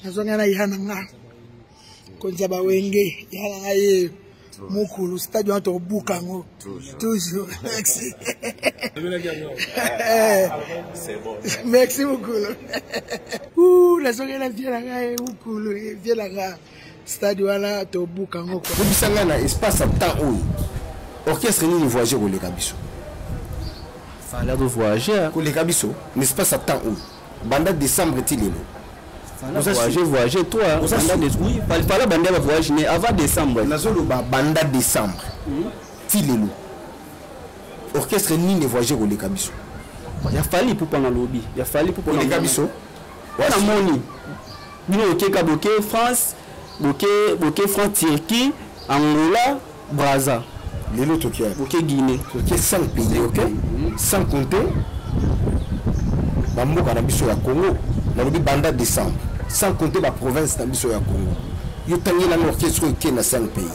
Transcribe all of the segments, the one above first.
nazongana yananga konza ba wenge yananga ye mukulu stade wa to bukango toujours merci merci mukulu nazongana yananga ye mukulu yananga stade wala to bukango ko bisanga na espace temps où orchestre ni voyager au Lekabiso. Fallait de voyager. Au Lekabiso, l'espace à temps où banda décembre tilelo. Voyager toi. Oui, fallait banda voyager mais avant décembre. Nazolo banda décembre. Tilelo. Orchestre ni ne voyager au Lekabiso. Il a fallu pour pendant lobby. Il a fallu pour pendant Lekabiso. Voilà moni. Bino okeka bloqué France, bloqué France Turquie, Angola, Brazza. Les autres qui ok Guinée, ok 5 pays, ok, sans compter Bambo Kanabiso ya Congo, la banda décembre, sans compter la province Nabiso ya Congo. Yo tangi la orchestre qui na 5 pays.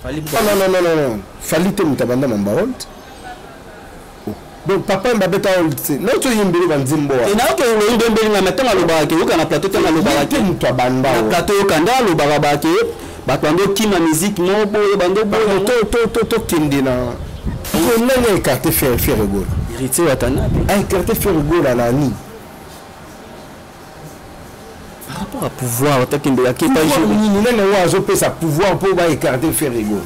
Non. Fallait te mutabanda mambaronte. Donc papa mbabeta oltse. Non to yimbeli banzimbo. Et na ko lo yimbeli na matanga lo barake, yo kana plateau tanga lo barake. Mutwa banda. Na plateau kanda lo barabake. Bando qui ma musique non boy bando to kindi na ko nene écarté faire rigolo héritier Watanabe écarté faire rigolo na ni par rapport à pouvoir takinde ya kepa ni nene wa zo pesa pouvoir pour ba écarté faire rigolo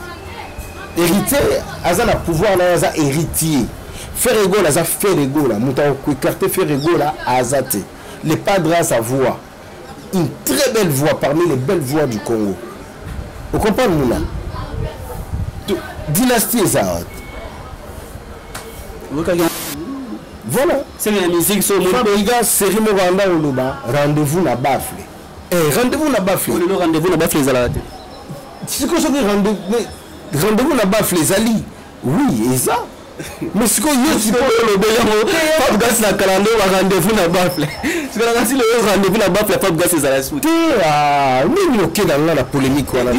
héritier azana pouvoir na aza héritier faire rigolo aza faire rigolo muta ko écarté faire rigolo azate le padre a sa voix, une très belle voix parmi les belles voix du Congo. Vous comprenez Mouna? Dynastie Ezard. Voilà. C'est la musique sur mon Fabriga série Moranda Oloba. Rendez-vous na Bafle. Rendez-vous na Bafle. Le rendez-vous na Bafle Zalate. C'est quoi ça rendez-vous na Bafle Zali? Oui, et ça. Mais ce qu'on y a, c'est pas le bélier. Fab Gas na calendrier rendez-vous na Bafle. C'est quand on le rendez-vous na Bafle Fab Gas Ezala soute. Ah, mais ok dans la polémique voilà.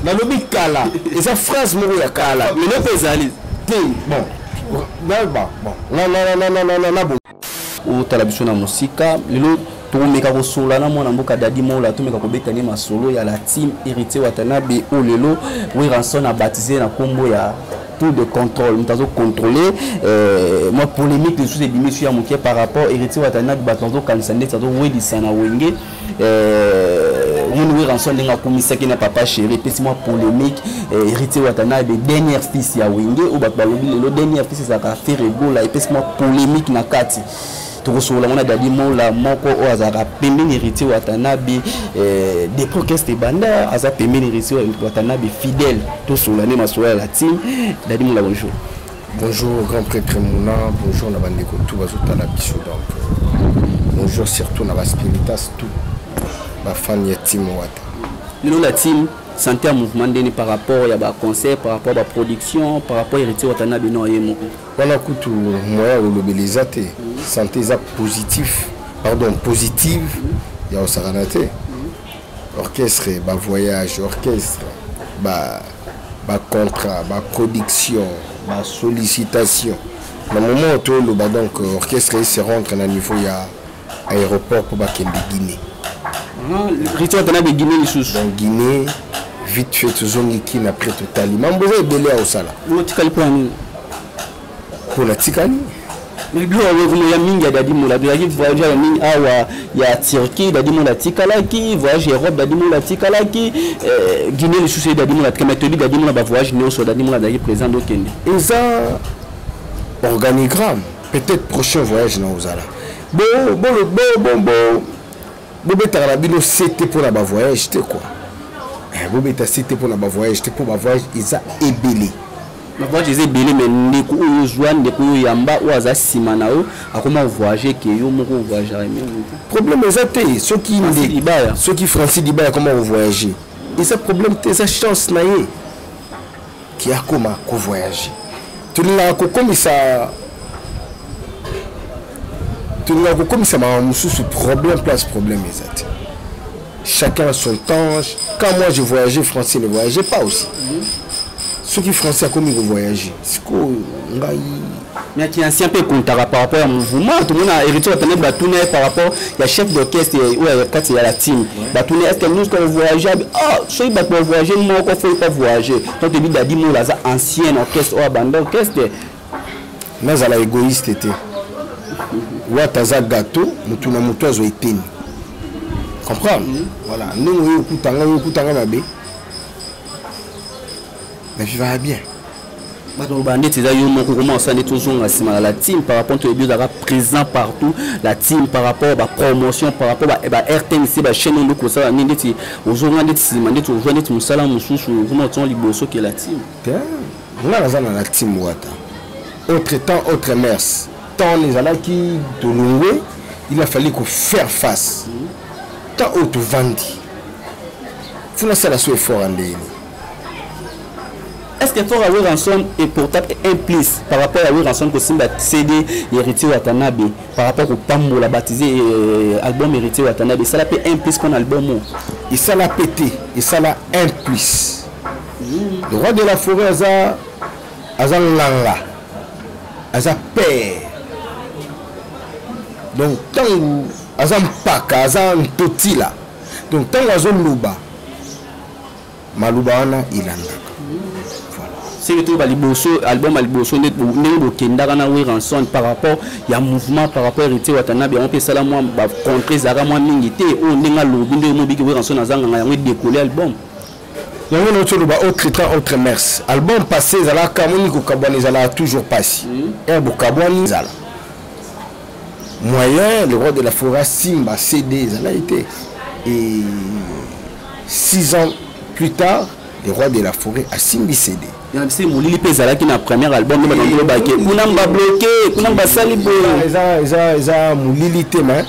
La lobby kala. Et ça phrase mo ya kala. Mais non pas Ezali. Bon. Non. O talabiso na musika lelo tomeka ko sola na mona mboka dadi mola tomeka ko betani masolo ya la team héritier Watanabe o lelo we ranson a baptisé na kombo ya tout de contrôle, nous avons contrôlé moi polémique de sous émission à mon par rapport héritier Watanabe batanzo kansande ça doit oui disana wenge on rançon de la commission qui n'a pas chéri puis moi polémique héritier Watanabe dernière fils ya wenge ou batbalobi le dernier fils ça ka faire rigola et puis moi polémique na kati tokosola mona dadi mola moko o azaka pembeni héritier Watanabe depuis que c'était banda aza pembeni héritier Watanabe fidèle tosola ne masola la team dadi mola bonjour. Bonjour grand prêtre Mouna, bonjour na bandeko tout bazotala biso donc bonjour surtout na baspiritas tout ba fan ya team Wata. Lelo la team santé à mouvement deni par rapport à ba concert par rapport à la production par rapport héritier Watanabe no yemo. Voilà kutu moya olobelizate santé za positif positive ya osaranate orchestre ba voyage orchestre ba contrat ba production ba sollicitation na moment où le donc orchestre se rentre na niveau ya aéroport pour ba kembe Guinée héritier Watanabe Guinée lisusu donc Guinée vite fait tozongi ki na près total mamboza ebele au sala motikali pour la tikani mais bien on ya mingi dadi mola bien voyage ya mingi awa ya Turquie dadi mola tikalaki voyage Europe dadi mola tikalaki Guinée les soucis dadi mola kemetoli dadi mola ba voyage néo dadi mola dadi présent do Kenya et ça organigramme peut-être prochain voyage na ozala bon betara bino c'était pour la ba voyage c'était quoi bobeta c'était pour la ba voyage c'était pour ba voyage isa ebele. Ma voyage est belé mais ndeko oyo zwa ndeko oyo yamba o aza sima na o akoma voyager ke yo moko voyager même problème exacté ceux qui Francis Dibaya comment voyager et ça problème c'est sa chance na ye qui a comment ko voyager tu l'as comme ça ma mususu problème place problème exact chacun a son temps quand moi je voyageais Francis ne voyageait pas aussi ceux qui français a commis de voyager c'est quoi ngai mais qui ancien peu comptera par rapport au mouvement tout le monde a hérité Watanabe Batoune par rapport il y a chef d'orchestre ou quand il y a la team Batoune est-ce que nous quand voyager ah ceux qui vont voyager moi qu'on faut pas voyager donc il dit moi là ancien orchestre ou abandon orchestre mais à la égoïste était Wataza gâteau mutu na mutu azo eteni comprendre voilà nous kutanga mabe mais je vais bien la team par rapport au but présent partout la team par rapport à la promotion par rapport à la RTNC la chaîne de comme ça nindi aujourd'hui nindi aujourd'hui nindi musala mususu vraiment ton liboso qui est la team on a la team Wata autre temps autre mers tant les ala qui de louer il a fallu qu'on faire face tant autre vendi faut la ça la soit fort en ligne. Est-ce que Fort Awe Ranson est portable implice par rapport à Awe Ranson que Simba CD héritier Watanabe par rapport au Pambo la baptisé album héritier Watanabe ça l'a fait implice qu'on album et ça l'a pété et ça l'a implice le roi de la forêt Aza Langa Aza père donc tant Aza Mpaka Aza Ntotila donc tant Aza Luba Maluba wana ilanda c'est que album Aliboso Ranson par rapport il y a mouvement par rapport à héritier Watanabe on peut ça là moi contrer Zara moi mingité on nenga lobi nde mo biki Ranson azanga yango décoller album yango no tolo ba autre temps autre mers album passé zala kamoni ko kabani zala toujours passé et bo kabani zala moyen le roi de la forêt Simba CD zala été et 6 ans plus tard le roi de la forêt a Simbi CD. C'est Moulili Pezala qui a premier album de Madame Baké. Vous n'avez pas bloqué, vous n'avez pas sali. Ils ont Moulili Tema,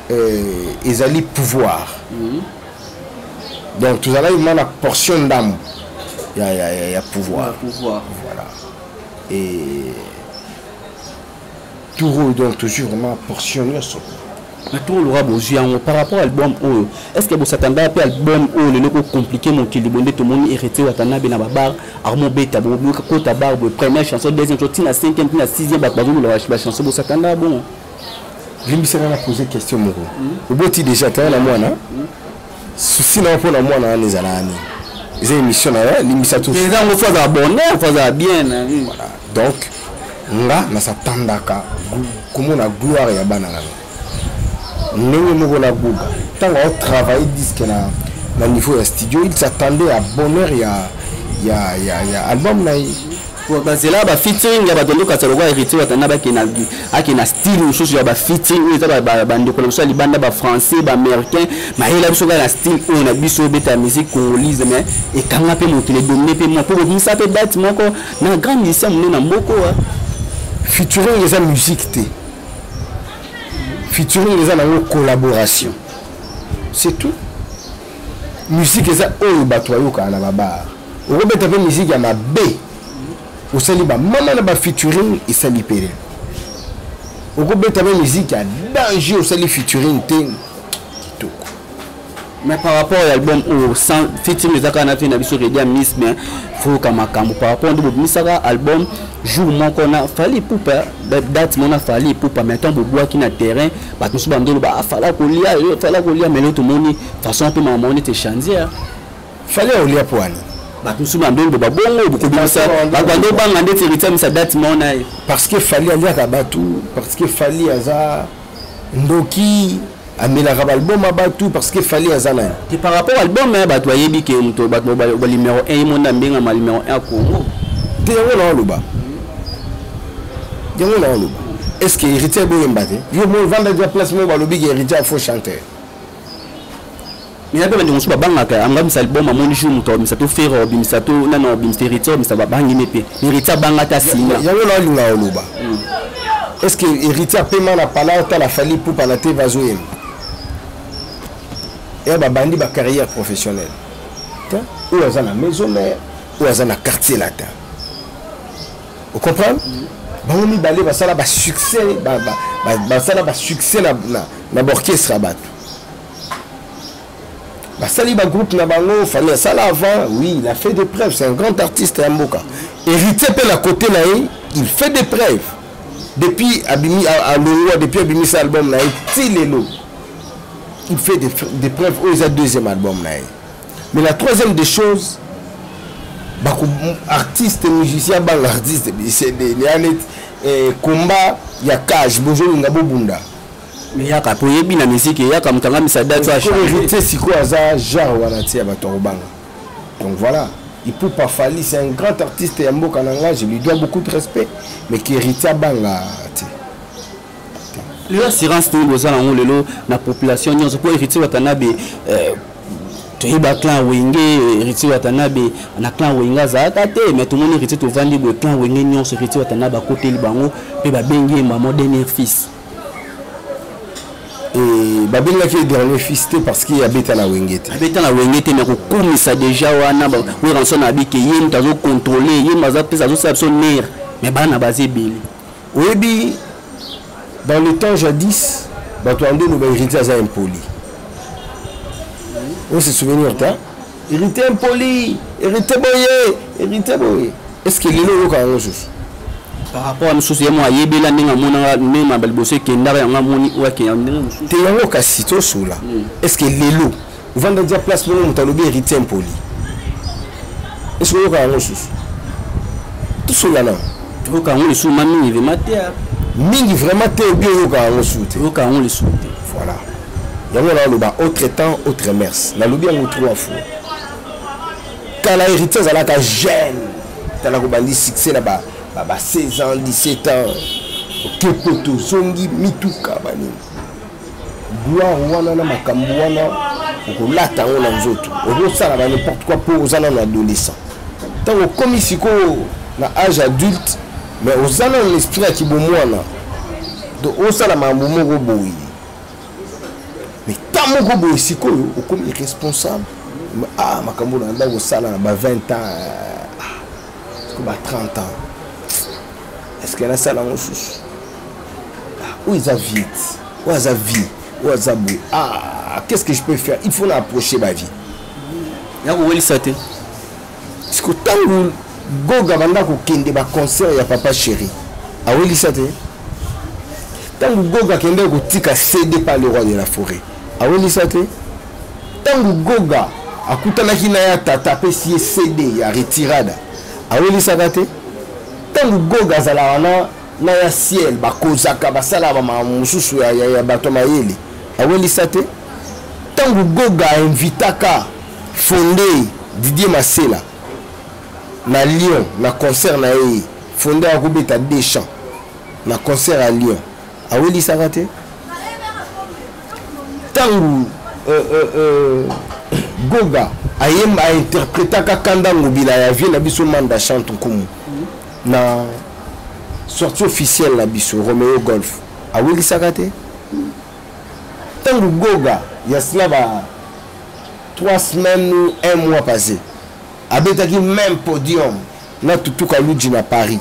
ils ont pouvoir. Donc tout à l'heure, il y a une portion d'âme. Il y a pouvoir. Voilà. Et tout donc toujours vraiment portionné. Par rapport à l'album, est-ce que vous s'attendez à l'album où le compliqué mon qui libondé tout le monde hérité Watanabe na babar Armand Beta bo kota bar première chanson deuxième chanson la cinquième la sixième la chanson vous s'attendez à bon je me suis posé question mon au bout déjà tu la moi na souci na pour la moi na les alani les émissions là l'émission tout les gens font ça bonheur font ça bien voilà donc là na s'attendaka comment la gloire ya banana tant qu'on travaille disque na niveau de studio il s'attendait à bonheur il y a album là pour baser là ba featuring ya ba dondo kataloga héritier Watanabe qui na style une chose ya ba featuring ça ba bande ko so libanda ba français ba américain ma il a biso na style on a biso beta musique congolaise mais et quand on peut monter les données pe moi pour nous ça peut date moko na grand musicien na mboko featuring les musique té featuring les gens en collaboration c'est tout musique ça oh batoyo kana baba o robeta pe musique ya mabe o sali ba mama na ba featuring et sali pere o robeta pe musique ya danger o sali featuring ting tout mais par rapport à l'album au sans featuring les akana fait na biso redia miss mais faut kamakambo par rapport au misaka album jour moko na fali poupa date mona fali poupa maintenant boboa qui na terrain ba tout bandolo ba fala ko lia mais tout moni façon peu maman était chanzier fali o lia poani ba tout bandolo ba bongo beaucoup de ça ba bando banga ndeti ritam sa date mona parce que fali alia ka batu parce que fali aza ndoki amela album abatu parce que fali azana et par rapport à l'album ba to yebi ke mto ba numéro 1 mona mbenga ma numéro 1 Congo te yango loba est-ce que héritier est mbaté yo mo vendre de place mo balobi que héritier faut chanter mais là ben on se banga ka anga misal album amoni jour muto misato faire misato nano héritier misaba bangi nepe héritier banga ta sinya yango linga loba est-ce que héritier paiement na pala ta la fali pour pa la te vazoem et ba bandi ba carrière professionnelle ou à la maison mère ou à la quartier latin vous comprenez bango mibale basala ba succès basala ba succès na orchestre bato basali ba groupe na bango fallait ça avant oui il a fait des preuves c'est un grand artiste à Mboka héritier pe la côté là il fait des preuves depuis abimi à Longwa, depuis abimi cet album là, il fait des preuves aux deuxième album là. Mais la troisième des choses, artiste musicien bang artiste c'est des combat ya cage bonjour ngabo bunda. Mais ya ka poyebi na musique ya ka mutanga misada ça hérité siko aza genre wana tia bato banga. Donc voilà, il peut pas fallir, c'est un grand artiste ya mboka nanga, je lui dois beaucoup de respect, mais qui hérité banga. L'assurance tout bozana on lelo na population nyonso pour hérité watanabe toyeba clan wenge hérité watanabe na clan wenga za tate mais tout le monde hérité to vandi le clan wenge nyonso hérité watanabe côté libango pe ba bengi maman dernier fils. Et Babinga qui est dernier fils parce qu'il habite à la Wengete. Habite à la Wengete, mais comme ça déjà, on a rançon habité, il y a un contrôlé, il y a un peu de son mère, mais on a basé Billy. Oui, dans le temps jadis, nous avons hérité à impoli. On se souvient, hérité impoli, hérité boyé, hérité boyé. Est-ce qu'il est là quand on joue? Par rapport à nous soucier moi yebela ninga mona même balbosé kenda ya ngamoni wa ke ndinga musu te yango kasito sula est-ce que lelo vendre dia place pour nous talobi hérité impoli est-ce que ka ngosu tout cela là tu ka ngoli sou mami mingi vraiment te bien ka ngosu te ka ngoli sou voilà yango là loba autre temps autre mers la lobi en trois fois quand la hérité za ka jeune tala ko bandi succès là bas 16 ans, 17 ans, Kepoto, Zongi, Mituka, Bani. Gloire, Wana, Makambu, Wana, on l'attend, on a autres. On ça n'importe quoi pour aux adolescents. Tant qu'on commis ici, à l'âge adulte, mais aux années l'esprit qui est bon, donc on ça n'a pas de mais tant que vous ici, on comme irresponsable. Ah, Makambu, on a 20 ans, 30 ans. Est-ce qu'il y a ça dans mon sous? Où ils habitent? Où ils habitent? Où ils habitent? Ah, qu'est-ce que je peux faire? Il faut approcher ma vie. Il y a où il s'attend? Parce que tant que Goga Banda Kende ba concert ya papa chéri. Ah oui, il s'attend. Tant que Goga Kende Tika cédé par le roi de la forêt. Ah oui, il s'attend. Tant que Goga akutana kinaya tata pesi cédé ya retirada. Ah oui, il s'attend. Tant que Goga Zalawana na ya ciel bakozaka basala ba mususu ya bato mayele aweli sate tant que Goga invitaka fondé Didier Masela na Lyon na concert na ye fondé à Kubeta Deschamps na concert à Lyon aweli sakate tant Goga ayemba interprétaka kanda ngobila ya vie na biso manda chante kumu na sortie officielle la biso Romeo Golf a Willy Sakate tangu Goga ya slava 3 semaines ou 1 mois passé abetaki même podium na tutuka luji na Paris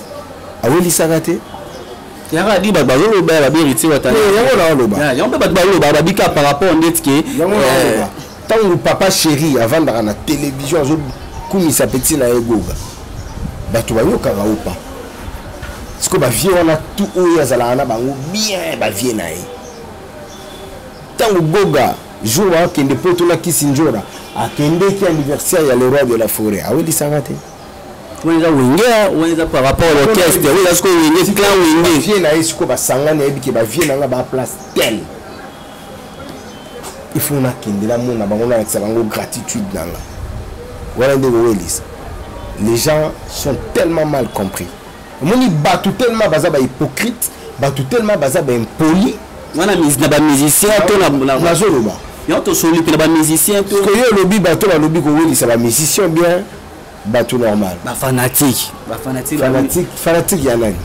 a Willy Sakate yanga di ba bazolo ba ba biriti watana yango na loba yango ba bazolo ba ba bika par rapport ndetike tangu papa chéri avant dans la télévision zo kumisa petit na Goga bato bayoka ba opa parce que ba vie on a tout oya zala na bango bien ba vie na ye tango Goga jour wa kende poto na kisinjora akende ki anniversaire ya le roi de la forêt a weli sangate wenda wengea wenda par rapport à l'orchestre wenda ce que wenge clan wenge vie na ye siko ba sangana ebi ke ba vie na nga ba place tel il faut na kende la mona bango na sa bango gratitude nanga wala ndeko welis. Les gens sont tellement mal compris. Moni batu tellement bazaba hypocrite, batu tellement bazaba impoli. Wana musicien to na zoloba. Yo to soli pe na musicien to. Parce que yo lobby bato ba lobby ko weli ça ba musicien bien bato normal. Ba fanatique ya nani?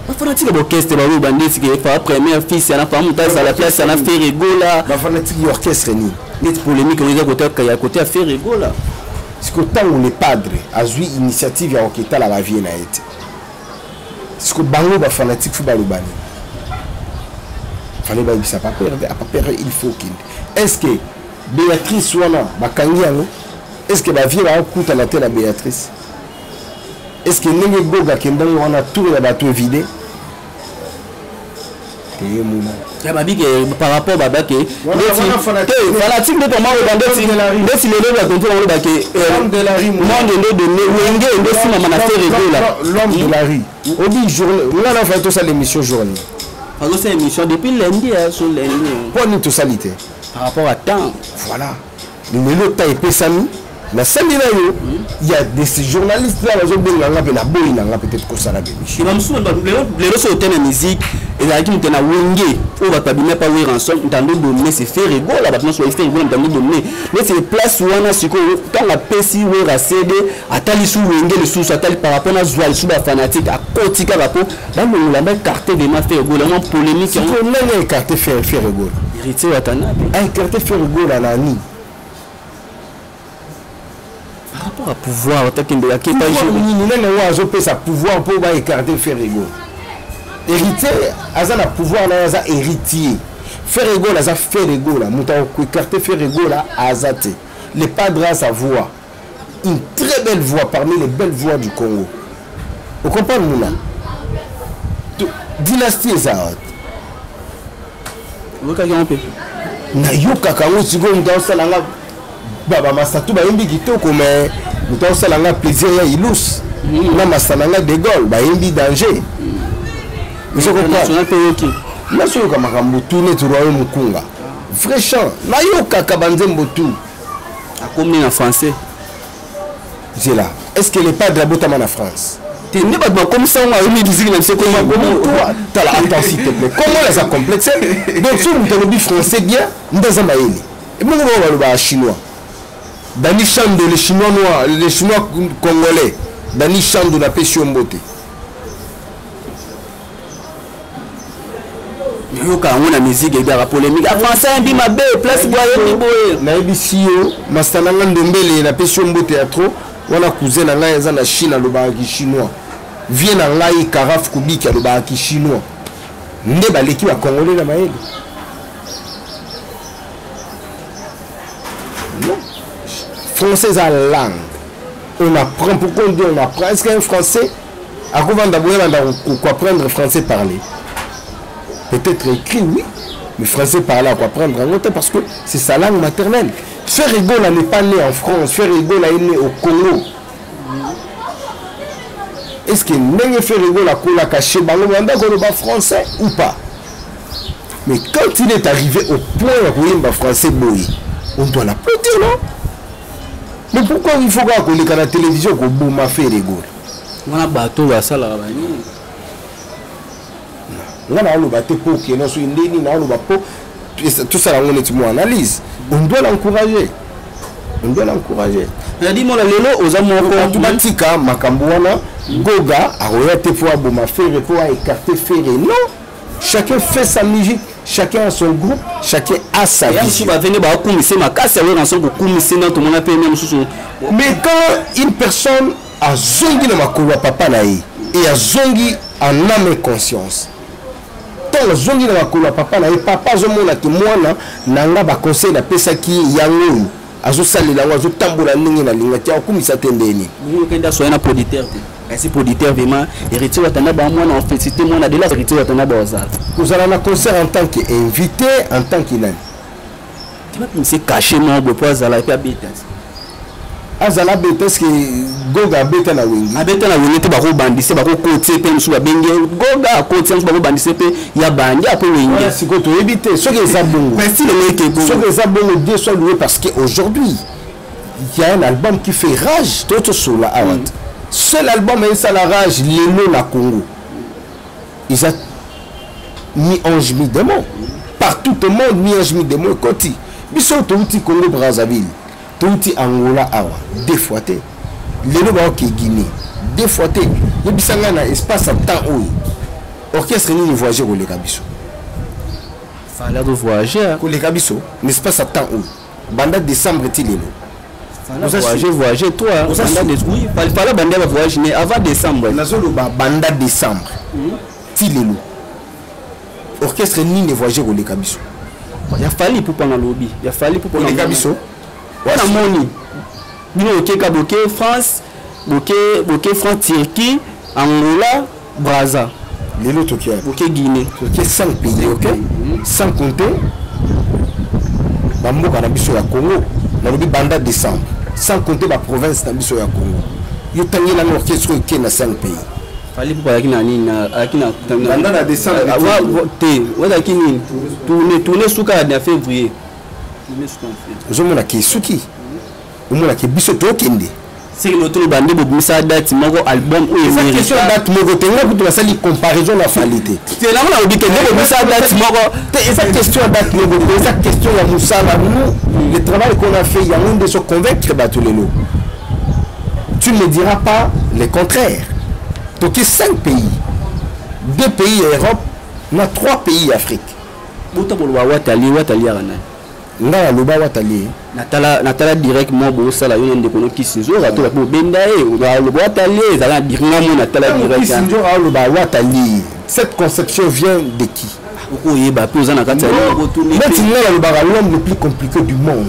Ba fanatique d'orchestre ba bandit qui fa première fils na fa muta à la place na faire rigola. Ba fanatique d'orchestre ni. Net polémique on est côté à faire rigola. Parce que tant que les padres a joué initiative à Oketa la vie na été. Parce que bango ba fanatique fu ba lobani. Fallait ba bisa pas perdre il faut qu'il. Est-ce que Béatrice wana ba kangi yango? Est-ce que ba vie ba kuta la tête à Béatrice? Est-ce que ndenge Goga kenda wana tout la bateau vidé? par rapport à Babake, fanatique de Thomas Ndesi le rêve à contrôler le baquet. L'homme de la rue, l'homme de la rue. On dit journée, on a fait tout ça l'émission journée. Alors c'est émission depuis lundi sur lundi. Pour nous tout ça l'été. Par rapport à temps. Voilà. Le mélo taille pesami. Na samedi là il y a des journalistes là ils ont bien la peut-être que ça la béni. Il va me souvenir les réseaux de la musique et là qui me tena wenge on va pas bien pas ouvrir ensemble dans le donner c'est faire rigolo là maintenant soit faire rigolo dans le donner mais c'est place où on a ce que quand la PC ou la CD atali sous wenge le sous atali par rapport à Zoal sous la fanatique à Kotika rapport dans le la même carte de ma faire rigolo vraiment polémique on a une carte faire rigolo héritier Watanabe un carte faire rigolo à la ni par rapport à pouvoir attaquer de la qui pas jouer sa pouvoir pour écarter Ferrego héritier azana pouvoir là za héritier Ferrego là za Ferrego là muta ko écarter Ferrego là azate les padres sa voix une très belle voix parmi les belles voix du Congo vous comprenez mouna dynastie ezat vous ka un peu na yoka kango sigo muta salanga baba masatu ba yimbi kitoko mais muta salanga plaisir ya ilus na masananga de Gaulle ba yimbi danger monsieur national pays national kama kambutu ne turoyo mukunga vrai chant na yoka kabanzembo tout a combien en français c'est là est-ce que les padres abotama na France tu ne pas comme ça on a une musique même c'est comment t'as la attends s'il te plaît comment les a complexé donc si vous avez français bien ndaza maeli et mon gros ba chinois Dani Chando, les Chinois noirs, les Chinois congolais, Dani Chando la pêche mbote. On a musique et la polémique. Français, un bima bé, place boye, boye. Na ebisio, mastananga ndombele la pêche mbote ya trop. Wana cousin na ngai na Chine lo ba ki chinois. Vient na ngai Karaf Kubiki lo ba ki chinois. Nde baleki ba congolais na maeli. Français à langue. On apprend, pourquoi on dit on apprend? Est-ce qu'un Français a apprendre français parler? Peut-être écrit, oui, mais français parler à quoi apprendre en autre parce que c'est sa langue maternelle. Ferrego n'est pas né en France, Ferrego est né au Congo. Est-ce que n'est Ferrego la cola caché le français ou pas? Mais quand il est arrivé au point où il français boy, on doit l'applaudir, non? Mais pourquoi il faut qu'on ait à la télévision qu'on bouma Ferrego? On a bateau à ça là. On a le bateau pour qu'il y ait une ligne, tout ça on est mon analyse. On doit l'encourager. On doit l'encourager. Dis-moi les aux amours automatika Makambouana Goga a rejeté pour bouma Ferré pour écarter Ferré. Non, chacun fait sa musique. Chacun a son groupe, chacun a sa vision. Mais quand une personne a zongi na makolo papa naï et a zongi en âme et conscience, tant a zongi na makolo papa naï, papa zomona que moi nanga ba conseil na pesa ki yango azo salela azo tambola ningi na linga tia okumisa tendeni. Vous kenda soyez un producteur. Ainsi producteur vraiment héritier Watanabe moi on fait citer moi de la héritier Watanabe ozala. Vous allez un concert en tant qu'invité, en tant qu'inane. Tu vas penser cacher moi pour azala et puis abeta. Azala beta que Goga beta na wingi. Abeta na wingi te ba ko bandise ba ko côté pe musu ba benge Goga côté musu ba ko bandise pe ya bandi après wingi. Si ko to éviter ce que ça bongo. Mais si le mec est bon. Ce que ça bongo Dieu soit loué parce qu'aujourd'hui il y a un album qui fait rage tout sur la awat. Seul album est ça la rage Lélo na Congo. Ils ont mis ange mi démon. Partout au monde mis ange mi démon côté. Biso touti Congo Brazzaville. Touti Angola awa. Deux fois té. Lélo ba ki Guinée. Deux fois té. Le bisanga na espace à temps où. Orchestre ni voyager au le kabiso. Fallait de voyager. Ko le kabiso, l'espace à temps où. Banda décembre ti Lélo. Voyager toi oui fallait banda voyager mais avant décembre nazolo banda décembre tilelo orchestre ni voyager au lekabiso ya fallait pour pendant lobby ya fallait pour pendant lekabiso wana moni bino okeka boke France boke France Turquie Angola Brazza Les autres qui ok Guinée. Ok 5 pays, ok. Sans compter Bamboka na biso ya Congo, na lobi banda décembre. Sans compter la province na biso ya Congo. Yo tangi na orchestre qui na 5 pays. Fallait pour akina nini akina banda na décembre. Te, wala kini tourner suka na février. Je mona ki suki. Omona ki biso to kende. C'est que notre bande bobimisa date moko album ou une question date moko tenga pour la comparaison la qualité. C'est là on a dit que bobimisa date moko esa question date moko esa question ya musala nous le travail qu'on a fait il y a un de se convaincre batulelo. Tu ne diras pas le contraire. Donc 5 pays. 2 pays Europe, na 3 pays Afrique. Bota bolwa watali arana. Nga loba watali natala directement bo sala yo ndeko ki sinzo rato ba benda loba watali ezala directement natala direct sinzo loba watali. Cette conception vient de qui? Okoyeba pe ozana kati ya retourner l'homme le plus compliqué du monde.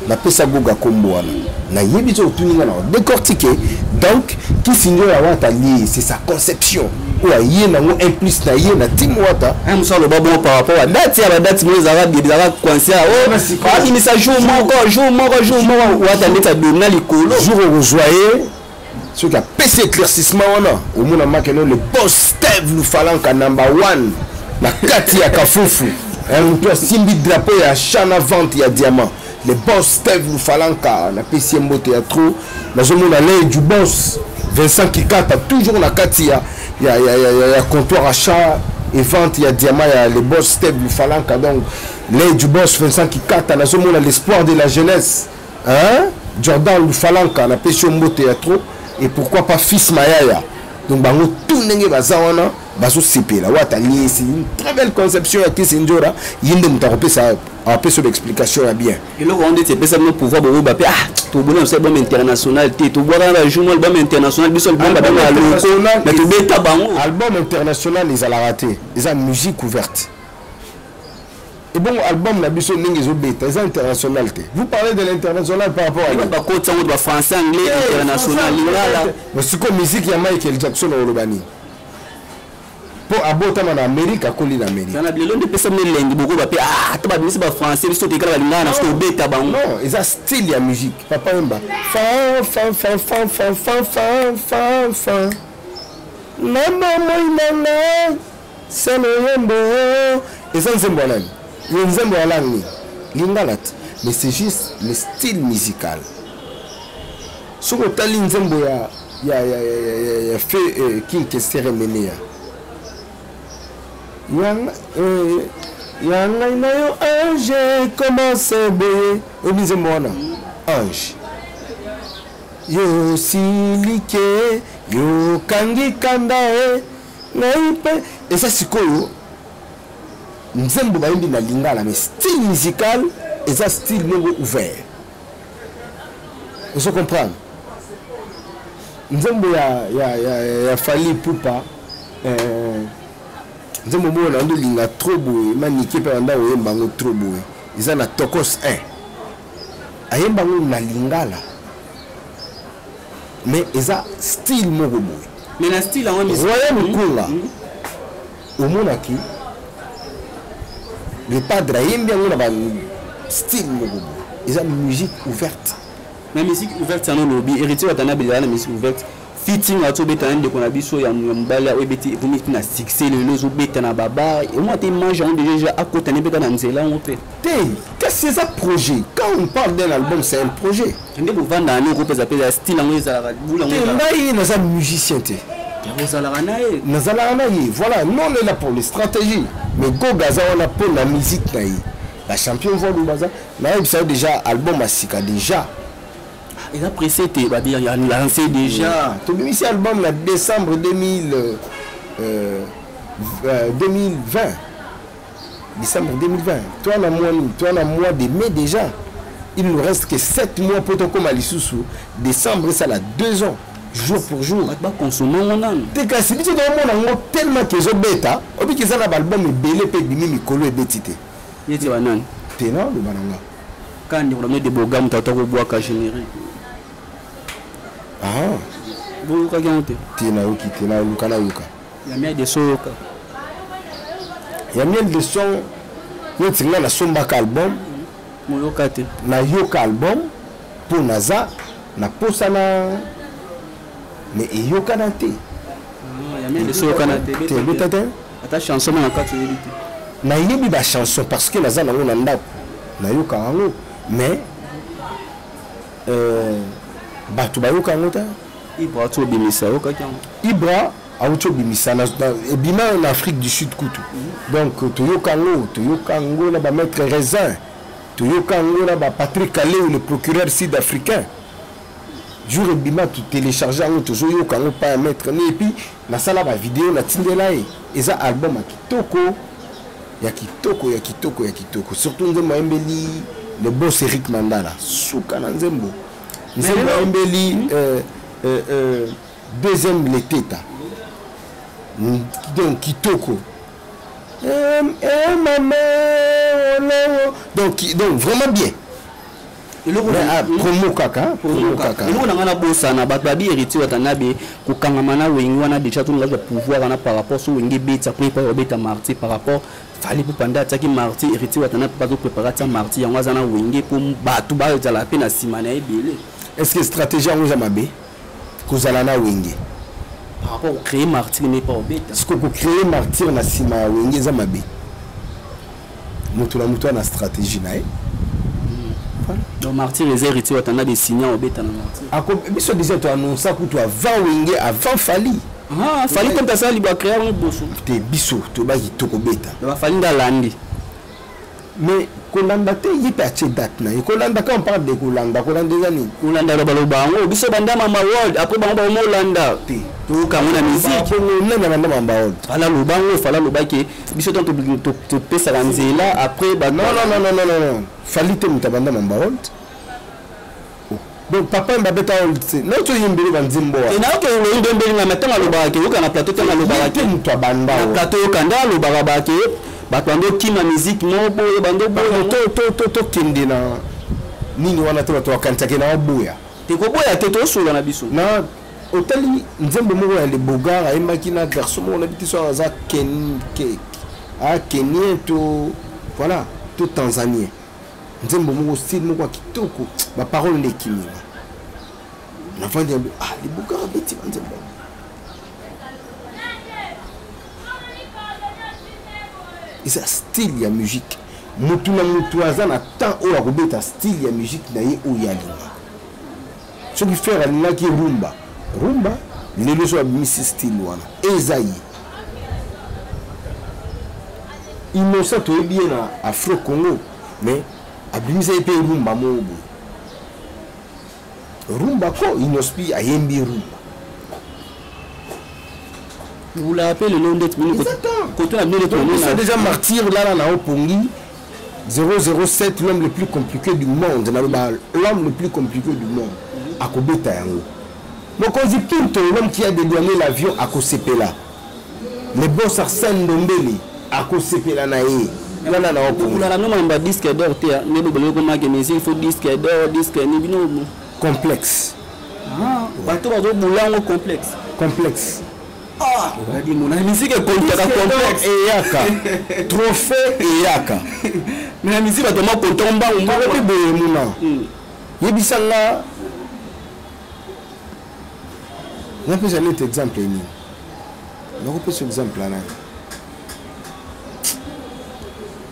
La pesa goga komboana na yebi zo tuninga na décortiquer. Donc qui sinzo watali c'est sa conception. Ou aye na ngo un plus na ye na timwata un ça le bon par rapport à date ya date mo ezala bizarre coincé oh ini sa jour moko watali ta donna likolo jour au joyeux ce qui a pété éclaircissement on a au monde makeno le boss Steve Lufalanka number 1 la kati ya kafufu un peu simbi drapeau ya chana vente ya diamant le boss Steve Lufalanka na PC mbote ya trop na zomo na lait du boss Vincent Kikata toujours na kati ya comptoir achat et vente, il y a diamant, il y a le boss Steve Lufalanka, donc l'aide du boss Vincent Kikata, na zomo na l'espoir de la jeunesse, hein? Jordan Lufalanka, na pêche mbote ya trop, et pourquoi pas fils Mayaya. Donc bango tout nenge bazawana, baso sepe la watali, c'est une très belle conception à Kisindjora, yinde mutarope ça a peu sur l'explication à bien. Et là on dit c'est ça le pouvoir de Robapé ah tout bon c'est bon international tu vois dans la journée album international bisol bon ba na loko mais tu beta bango album international ils a la raté ils ont musique ouverte. Et bon album la bisol ningi zo beta ils international. Vous parlez de l'international par rapport à ba côté de français anglais international là mais c'est comme musique ya Michael Jackson au Lobani. Pour abota en Amérique à coller l'Amérique. Ça n'a bien de personnes langue beaucoup ba ah tu vas dire c'est pas français c'est te kala lingana c'est beta bango. Non, ils a style ya musique. Papa Mba. Fa. Namba moinana. C'est le yembo. Et ça c'est bon là. Le nzembo ala ni. Lingalat. Mais c'est juste le style musical. Sur le tali nzembo ya fait qui que cérémonie. Yanga inayo ange commence be obize mwana ange yo silike yo kangi kandae naipe esa sikoyo nzembo baimbi na lingala mais style musical esa style mongo ouvert vous comprenez nzembo ya Fally Ipupa nzembo mo na ndo linga trop boy manike pe anda oyemba ngo trop boy ils na tokos 1 ayemba ngo na lingala mais eza style moko boy mais na style en royaume kunga omona ki le padre ayemba ngo na ba style moko boy eza musique ouverte mais musique ouverte ça non lobby héritier watana bezala na musique ouverte fitting à tout béton de qu'on a biso ya mbala ou beti pour mettre na succès le lozo béton na baba et moi t'es mangeant déjà à côté ne béton na nzela on fait qu'est-ce que c'est ça projet quand on parle d'un album c'est un projet ndé pour vendre un groupe ça peut style en ça la boule en ngai na za musicien té na za la naïe voilà non on est là pour les stratégies mais Goga za on a pour la musique naïe la champion voit le bazar là il ça déjà album à sika déjà. Et après c'était il a lancé déjà tout ici album en décembre 2020 décembre 2020 toi on a mois de mai déjà il nous reste que 7 mois pour ton comme à l'issou décembre ça là 2 ans jour pour jour pas consommer on a t'es cassé tu dois mon tellement que je bêta obi que ça l'album est belé pe bimi mikolo et betité yeti banan t'es non le bananga quand on a mis des bogam tata ko bois ka générer ah boka gante tina uki tina lukana yuka Il y a miel de son. Il y a miel de son. Nous avons un sombaka album. Na yoka album. Pour Naza. Na posana. Mais il yoka na te. Il y a miel de son canate. Ta chanson na kati elite. Na yebi ba chanson parce que Naza na ngona ndako. Na yoka ngo. Mais bato ba yoka ngota. Ibra to bimisa yoka kyango. Ibra auto bimisa na bima en Afrique du Sud kutu. Donc toyoka ngo na ba maître Raisin. Toyoka ngo na ba Patrick Kalé le procureur sud-africain. Jour bima tu télécharger ngo to yoka ngo pas maître et puis na sala ba vidéo na tindela et eza album ya kitoko surtout nzembo embeli le boss Eric Mandala suka na nzembo embeli deuxième l'éteta donc kitoko donc vraiment bien promo kaka nous on a bossa na babi héritier watanabe ko kangamana wengi wana déjà tout le pouvoir na par rapport sur wengi beta pour pas beta martyr par rapport fallait pour panda ataki martyr héritier watanabe pas préparer ta martyr yango azana wengi pour batu ba za la peine simana ebele. Est-ce que stratégie en Zamabe kozala na wengi par rapport au créer martyr n'est pas beta ce que pour créer martyr na sima wengi Zamabe mutu na stratégie na donc martyr les héritiers watana des signaux obeta na martyr biso déjà to annoncer pour toi avant wenge avant fali fali comme ça liba créer un bosso te biso to ba kitoko beta ba fali ndalandi mais kolanda te yipe a date na kolanda quand on parle de kolanda des années kolanda lo bango biso banda mama world après bango ba molanda te to kamona musique na banda mama world fala lo bango fala lo baki biso to pesa lanzela après ba non fali te mutabanda mama world donc papa mbabeta world c'est non to yimbeli banzimbo et na ke lo yimbeli na matanga lo baki uka na plateau tanga lo baki muto banda na plateau kanda lo baki batando kima musique no boye bando boye to kende na nini wana to kantake na boya te ko boya te to solo na biso na hôtel nzembo moko ya le bogara et makina garçon on habite sur za kenien to voilà to tanzanien nzembo moko style moko kitoko ba parole de kimi na fandi le bogara beti nzembo c'est style ya musique mutu na mutu azana temps o la kobeta style ya musique na ye o ya linga ce qui fait alinga ki rumba les leçons à miss style wana ezayi innocent to bien na Afro Congo mais abimisa pe rumba mobo rumba ko inospi ayembi rumba. Vous l'appelez le nom d'être minutes. C'est déjà martyr là na Opongi 007 l'homme le plus compliqué du monde l'homme le plus compliqué du monde à Kobeta yango. Donc on dit tout l'homme qui a dédouané l'avion à Kosepela. Le boss Arsène Ndombele à Kosepela na ye. Là na Opongi. Là non mamba disque d'or te ne bolo ko mage mais il faut disque d'or disque ni bino complexe. Bato bazo bulango complexe. Ah, on a dit mon musique est complexe et yaka trophée et yaka mais la musique va tellement contomba on va pas be muna yebisanga on peut donner cet exemple ni on peut ce exemple là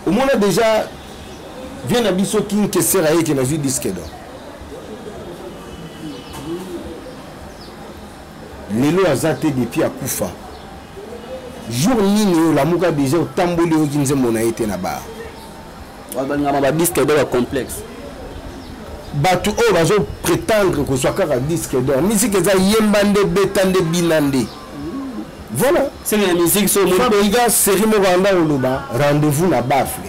au moins déjà vient à biso king que sera qui na vu disque d'or lelo azate depuis akufa jour nini la muka déjà otamboli okinze mona ete na ba wabanga ba disque d'or complexe batu o bazo prétendre que soit kaka disque d'or musique za yembande betande binande voilà c'est la musique so mon gars série mo randa oloba rendez-vous na bafle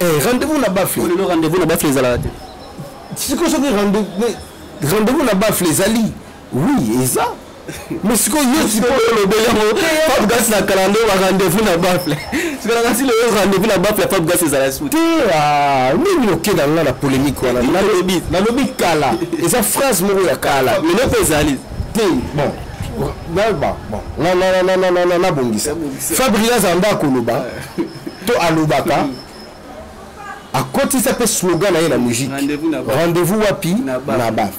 rendez-vous na bafle le rendez-vous na bafle za la tête c'est quoi ce rendez-vous na bafle zali oui et ça mais ce que je le bélango Fab Gas na calando rendez-vous na bafle c'est que si le rendez-vous na bafle Fab Gas c'est la suite nini ok dans la polémique voilà na lobby kala et sa phrase moko ya kala mais ne pas ali bon non bongisa Fabrice anda koloba to alobaka a côté ça peut slogan na musique rendez-vous wapi na baf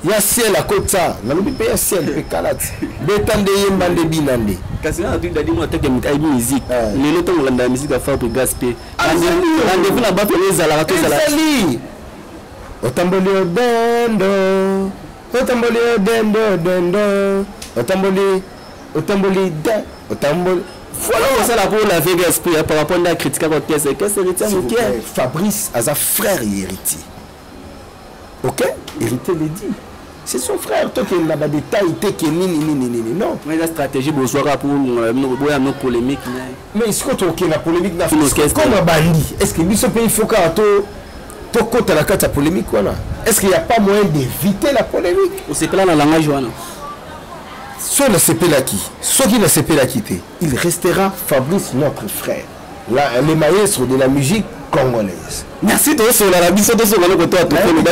ya ciel à côté ça na lobi pe ya ciel pe kalati betande yemba nde binande kasi na tu dadi mo teke mutai musique lelo to nganda musique a faire gasper rendez-vous na baf les ala to sala otamboli dendo voilà ça la pour la Vegas par rapport à la critique à votre pièce qu'est-ce héritier Fabrice a un frère héritier. OK, héritier le dit. C'est son frère toi qui n'a pas de taille qui ni non. Mais la stratégie bonsoir pour nos polémique mais est-ce que tu la polémique na comme un bandit est-ce que lui ce pays faut que to côté la carte polémique voilà. Est-ce qu'il n'y a pas moyen d'éviter la polémique? On sait pas dans la langage voilà. Soit le CPLaki, soit qui ne CPLaki, il restera Fabrice notre frère. Là, les maestros de la musique congolaise. Merci de sur la mission de sur le côté à tout le monde.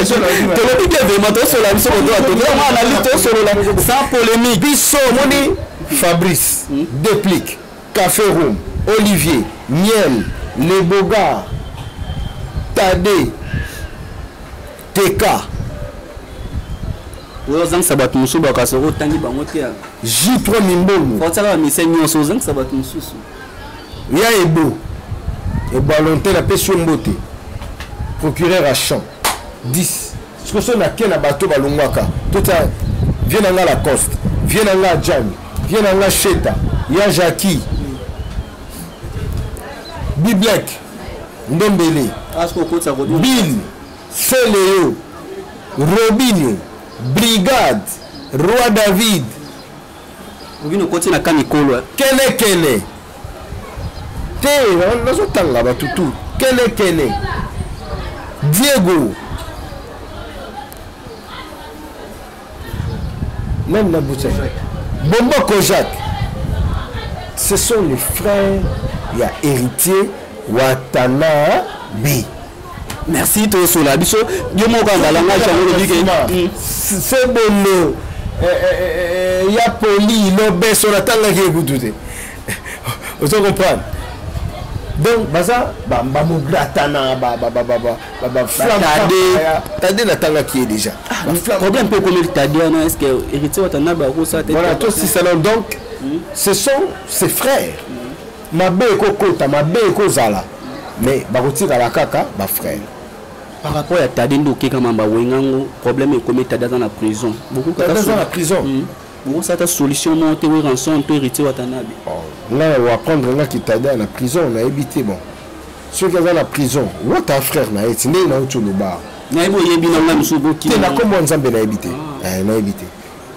Sans polémique. Bisso Moni, Fabrice, Déplique, Café Room, Olivier, Miel, Les Bogards, Tadé, TK. J3 Mimbongo. Il y a Ebo. Et Balonté la pêche mbote. Procureur à Champ. 10. Ce que c'est na bateau balongwaka. Tout ça. Viens dans la Lacoste. Viens dans la Jam. Viens dans la Cheta. Il y a Jackie. Biblek. Ndombele. Bill. Céléo. Robinho. Brigade. Roi David. Kene. Kene. Diego. Même la boutique. Bombo Kojak. Ce sont les frères. Il y a héritier Watana B. Merci to sur la biso. Yo mo ka balanga jango c'est bon. Il y a poli l'obé sur la tanga qui écoute. Vous comprenez? Donc baza gratana tadé la tanga qui est déjà problème peut comme tadé est-ce que héritier Watana ba ko ça voilà tout si salon donc ce sont ses frères mabe kokota mabe kozala mais bakotira la kaka ba frère par rapport à Tadé Ndoké comme ba wengango problème est comme Tadé dans la prison beaucoup dans la prison bon ça ta solution non te rançon te héritier Watana là on va prendre là qui Tadé dans la prison on a évité bon ceux qui sont dans la prison ou ta frère na eti né na utu loba na ibo yebi na ngam subo ki na comme on zambe na évité na évité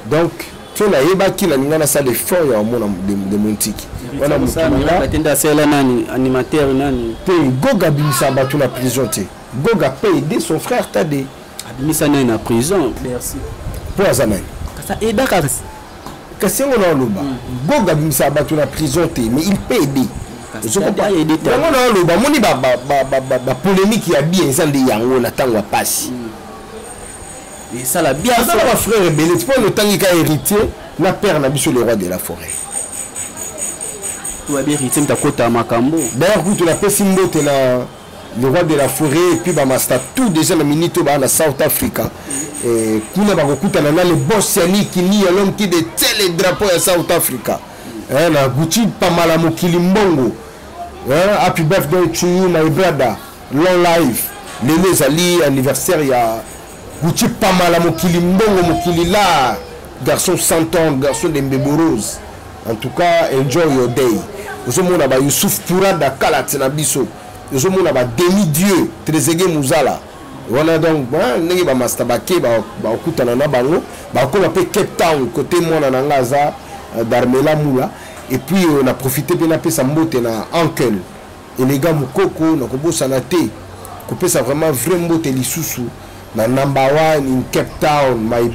donc tu na yeba ki na ngana ça l'effort ya mona de montiki wana mukila batenda sela nani animateur nani pe goga bimisa batu na prison te goga peut aider son frère Tadé abimisa na na prison merci pour azanani ça aide kasi on a loba goga bimisa batu na prison te mais il peut aider je comprends aider on a loba moni ba polémique ya bien ça de yango na tango passe et ça la bien ça va frère belé pour le tangi ka héritier la père na biso le roi de la forêt tu vas bien héritier mtakota makambo d'ailleurs vous la pesi mbote na le roi de la forêt et puis ba master tout déjà na minute ba na South Africa et kuna ba kokutana na le boss yani qui ni l'homme qui détient les drapeaux à South Africa na Gucci pamala mokili mbongo happy birthday to you my brother long life les ali anniversaire ya Gucci pamala mokili mbongo mokili là garçon 100 ans garçon de Mbeboros en tout cas enjoy your day ozomona ba Youssouf Pourada kalati na biso ozomona ba demi-dieu Trezeguet Muzala voilà donc ndenge ba mastabake ba okutana na bango ba ko pe Cape Town côté mona na ngaza d'Armela Mula et puis on a profité bien appeler sa mbote na uncle et les gars mukoko na kobosana te ko pesa vraiment vrai mbote lisusu na number 1 in Cape Town my